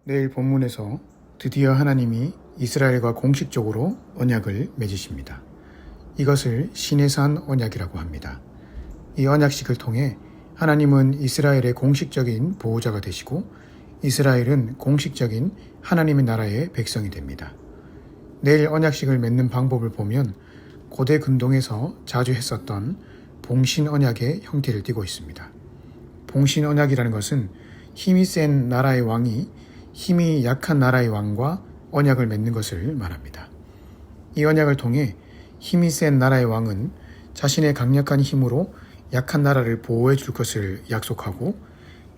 내일 본문에서 드디어 하나님이 이스라엘과 공식적으로 언약을 맺으십니다. 이것을 시내산 언약이라고 합니다. 이 언약식을 통해 하나님은 이스라엘의 공식적인 보호자가 되시고 이스라엘은 공식적인 하나님의 나라의 백성이 됩니다. 내일 언약식을 맺는 방법을 보면 고대 근동에서 자주 했었던 봉신 언약의 형태를 띠고 있습니다. 봉신 언약이라는 것은 힘이 센 나라의 왕이 힘이 약한 나라의 왕과 언약을 맺는 것을 말합니다. 이 언약을 통해 힘이 센 나라의 왕은 자신의 강력한 힘으로 약한 나라를 보호해 줄 것을 약속하고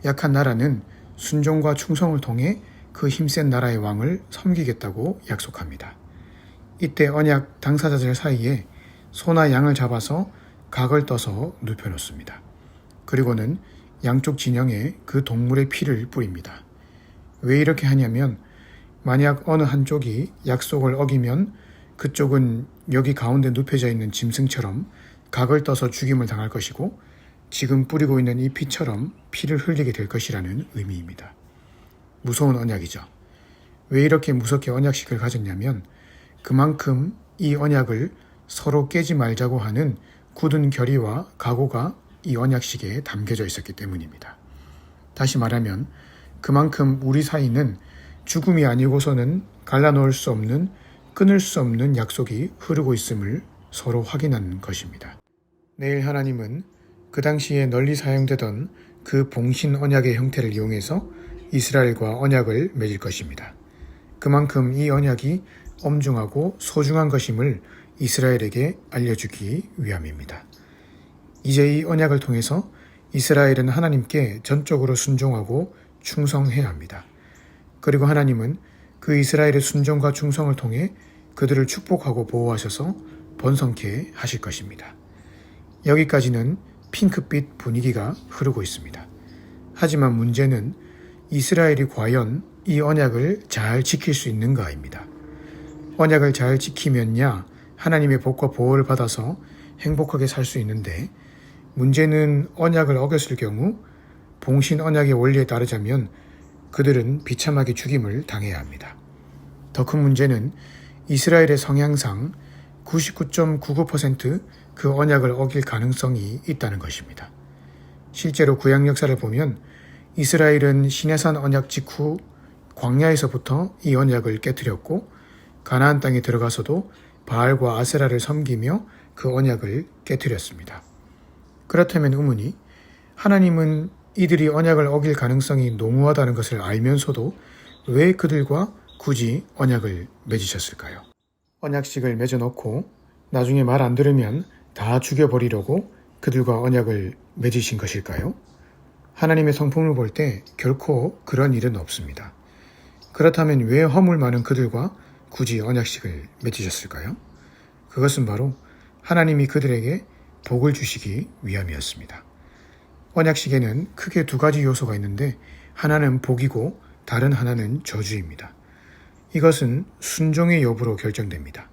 약한 나라는 순종과 충성을 통해 그 힘센 나라의 왕을 섬기겠다고 약속합니다. 이때 언약 당사자들 사이에 소나 양을 잡아서 각을 떠서 눕혀놓습니다. 그리고는 양쪽 진영에 그 동물의 피를 뿌립니다. 왜 이렇게 하냐면 만약 어느 한쪽이 약속을 어기면 그쪽은 여기 가운데 눕혀져 있는 짐승처럼 각을 떠서 죽임을 당할 것이고 지금 뿌리고 있는 이 피처럼 피를 흘리게 될 것이라는 의미입니다. 무서운 언약이죠. 왜 이렇게 무섭게 언약식을 가졌냐면 그만큼 이 언약을 서로 깨지 말자고 하는 굳은 결의와 각오가 이 언약식에 담겨져 있었기 때문입니다. 다시 말하면 그만큼 우리 사이는 죽음이 아니고서는 갈라놓을 수 없는 끊을 수 없는 약속이 흐르고 있음을 서로 확인하는 것입니다. 내일 하나님은 그 당시에 널리 사용되던 그 봉신 언약의 형태를 이용해서 이스라엘과 언약을 맺을 것입니다. 그만큼 이 언약이 엄중하고 소중한 것임을 이스라엘에게 알려주기 위함입니다. 이제 이 언약을 통해서 이스라엘은 하나님께 전적으로 순종하고 충성해야 합니다. 그리고 하나님은 그 이스라엘의 순종과 충성을 통해 그들을 축복하고 보호하셔서 번성케 하실 것입니다. 여기까지는 핑크빛 분위기가 흐르고 있습니다. 하지만 문제는 이스라엘이 과연 이 언약을 잘 지킬 수 있는가입니다. 언약을 잘 지키면야 하나님의 복과 보호를 받아서 행복하게 살 수 있는데 문제는 언약을 어겼을 경우 봉신 언약의 원리에 따르자면 그들은 비참하게 죽임을 당해야 합니다. 더 큰 문제는 이스라엘의 성향상 99.99% 그 언약을 어길 가능성이 있다는 것입니다. 실제로 구약 역사를 보면 이스라엘은 시내산 언약 직후 광야에서부터 이 언약을 깨뜨렸고 가나안 땅에 들어가서도 바알과 아세라를 섬기며 그 언약을 깨뜨렸습니다. 그렇다면 의문이 하나님은 이들이 언약을 어길 가능성이 농후하다는 것을 알면서도 왜 그들과 굳이 언약을 맺으셨을까요? 언약식을 맺어놓고 나중에 말 안 들으면 다 죽여버리려고 그들과 언약을 맺으신 것일까요? 하나님의 성품을 볼 때 결코 그런 일은 없습니다. 그렇다면 왜 허물 많은 그들과 굳이 언약식을 맺으셨을까요? 그것은 바로 하나님이 그들에게 복을 주시기 위함이었습니다. 언약식에는 크게 두 가지 요소가 있는데 하나는 복이고 다른 하나는 저주입니다. 이것은 순종의 여부로 결정됩니다.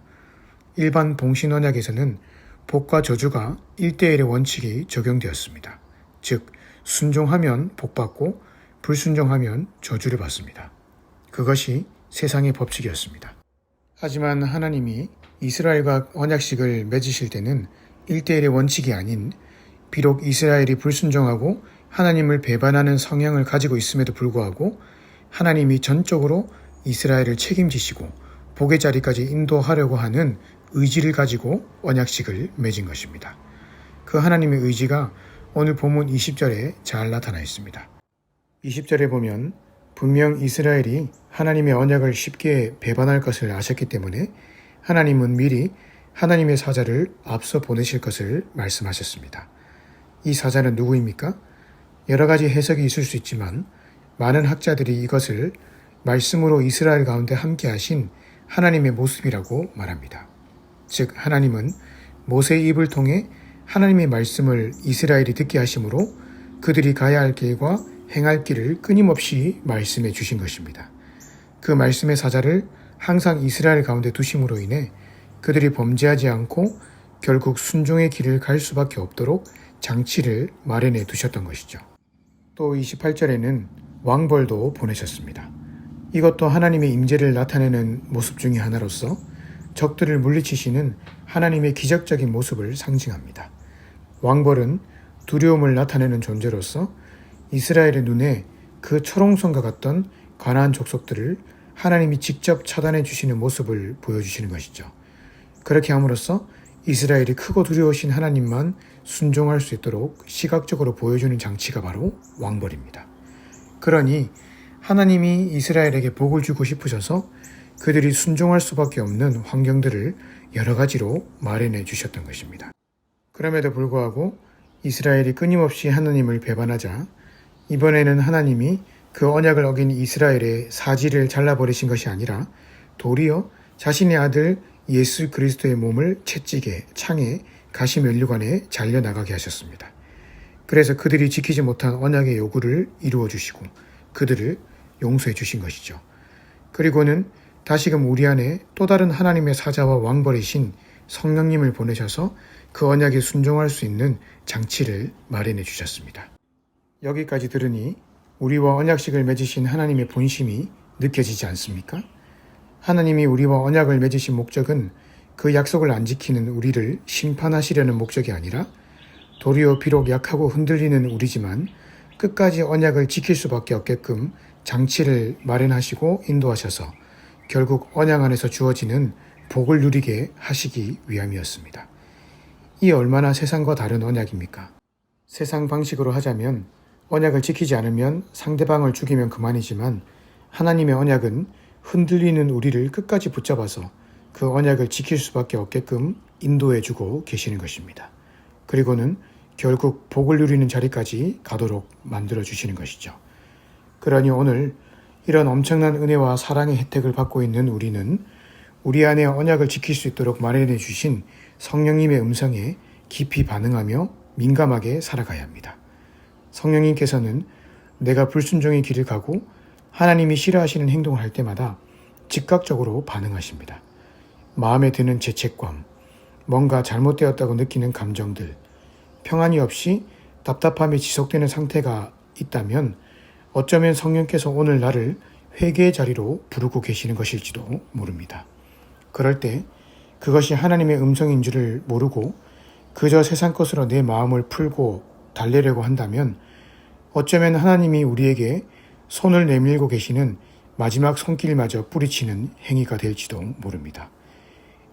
일반 봉신 언약에서는 복과 저주가 1대1의 원칙이 적용되었습니다. 즉, 순종하면 복받고 불순종하면 저주를 받습니다. 그것이 세상의 법칙이었습니다. 하지만 하나님이 이스라엘과 언약식을 맺으실 때는 1대1의 원칙이 아닌 비록 이스라엘이 불순종하고 하나님을 배반하는 성향을 가지고 있음에도 불구하고 하나님이 전적으로 이스라엘을 책임지시고 복의 자리까지 인도하려고 하는 의지를 가지고 언약식을 맺은 것입니다. 그 하나님의 의지가 오늘 본문 20절에 잘 나타나 있습니다. 20절에 보면 분명 이스라엘이 하나님의 언약을 쉽게 배반할 것을 아셨기 때문에 하나님은 미리 하나님의 사자를 앞서 보내실 것을 말씀하셨습니다. 이 사자는 누구입니까? 여러 가지 해석이 있을 수 있지만 많은 학자들이 이것을 말씀으로 이스라엘 가운데 함께 하신 하나님의 모습이라고 말합니다. 즉 하나님은 모세의 입을 통해 하나님의 말씀을 이스라엘이 듣게 하심으로 그들이 가야 할 길과 행할 길을 끊임없이 말씀해 주신 것입니다. 그 말씀의 사자를 항상 이스라엘 가운데 두심으로 인해 그들이 범죄하지 않고 결국 순종의 길을 갈 수밖에 없도록 장치를 마련해 두셨던 것이죠. 또 28절에는 왕벌도 보내셨습니다. 이것도 하나님의 임재를 나타내는 모습 중의 하나로서 적들을 물리치시는 하나님의 기적적인 모습을 상징합니다. 왕벌은 두려움을 나타내는 존재로서 이스라엘의 눈에 그 철옹성과 같던 가나안 족속들을 하나님이 직접 차단해 주시는 모습을 보여주시는 것이죠. 그렇게 함으로써 이스라엘이 크고 두려우신 하나님만 순종할 수 있도록 시각적으로 보여주는 장치가 바로 왕벌입니다. 그러니 하나님이 이스라엘에게 복을 주고 싶으셔서 그들이 순종할 수밖에 없는 환경들을 여러 가지로 마련해 주셨던 것입니다. 그럼에도 불구하고 이스라엘이 끊임없이 하나님을 배반하자 이번에는 하나님이 그 언약을 어긴 이스라엘의 사지를 잘라버리신 것이 아니라 도리어 자신의 아들 예수 그리스도의 몸을 채찍에, 창에, 가시면류관에 잘려나가게 하셨습니다. 그래서 그들이 지키지 못한 언약의 요구를 이루어 주시고 그들을 용서해 주신 것이죠. 그리고는 다시금 우리 안에 또 다른 하나님의 사자와 왕벌이신 성령님을 보내셔서 그 언약에 순종할 수 있는 장치를 마련해 주셨습니다. 여기까지 들으니 우리와 언약식을 맺으신 하나님의 본심이 느껴지지 않습니까? 하나님이 우리와 언약을 맺으신 목적은 그 약속을 안 지키는 우리를 심판하시려는 목적이 아니라 도리어 비록 약하고 흔들리는 우리지만 끝까지 언약을 지킬 수밖에 없게끔 장치를 마련하시고 인도하셔서 결국 언약 안에서 주어지는 복을 누리게 하시기 위함이었습니다. 이 얼마나 세상과 다른 언약입니까? 세상 방식으로 하자면 언약을 지키지 않으면 상대방을 죽이면 그만이지만 하나님의 언약은 흔들리는 우리를 끝까지 붙잡아서 그 언약을 지킬 수밖에 없게끔 인도해주고 계시는 것입니다. 그리고는 결국 복을 누리는 자리까지 가도록 만들어주시는 것이죠. 그러니 오늘 이런 엄청난 은혜와 사랑의 혜택을 받고 있는 우리는 우리 안에 언약을 지킬 수 있도록 마련해 주신 성령님의 음성에 깊이 반응하며 민감하게 살아가야 합니다. 성령님께서는 내가 불순종의 길을 가고 하나님이 싫어하시는 행동을 할 때마다 즉각적으로 반응하십니다. 마음에 드는 죄책감, 뭔가 잘못되었다고 느끼는 감정들, 평안이 없이 답답함이 지속되는 상태가 있다면 어쩌면 성령께서 오늘 나를 회개의 자리로 부르고 계시는 것일지도 모릅니다. 그럴 때 그것이 하나님의 음성인 줄을 모르고 그저 세상 것으로 내 마음을 풀고 달래려고 한다면 어쩌면 하나님이 우리에게 손을 내밀고 계시는 마지막 손길마저 뿌리치는 행위가 될지도 모릅니다.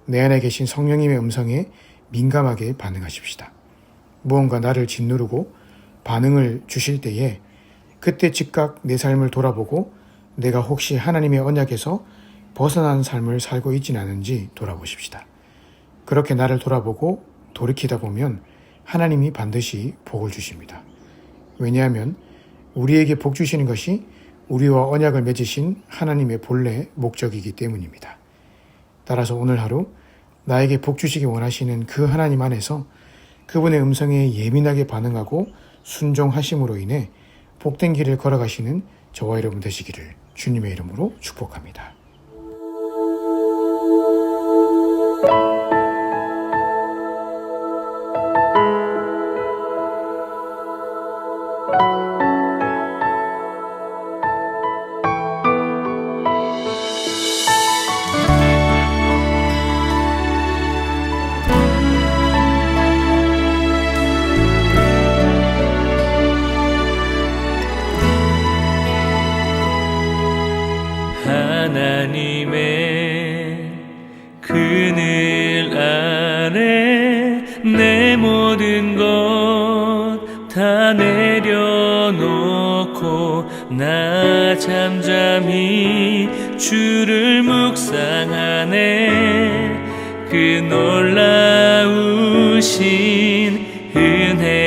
내 안에 계신 성령님의 음성에 민감하게 반응하십시다. 무언가 나를 짓누르고 반응을 주실 때에 그때 즉각 내 삶을 돌아보고 내가 혹시 하나님의 언약에서 벗어난 삶을 살고 있지는 않은지 돌아보십시다. 그렇게 나를 돌아보고 돌이키다 보면 하나님이 반드시 복을 주십니다. 왜냐하면 우리에게 복 주시는 것이 우리와 언약을 맺으신 하나님의 본래 목적이기 때문입니다. 따라서 오늘 하루 나에게 복 주시기 원하시는 그 하나님 안에서 그분의 음성에 예민하게 반응하고 순종하심으로 인해 복된 길을 걸어가시는 저와 여러분 되시기를 주님의 이름으로 축복합니다. 하나님의 그늘 아래 내 모든 것 다 내려놓고 나 잠잠히 주를 묵상하네. 그 놀라우신 은혜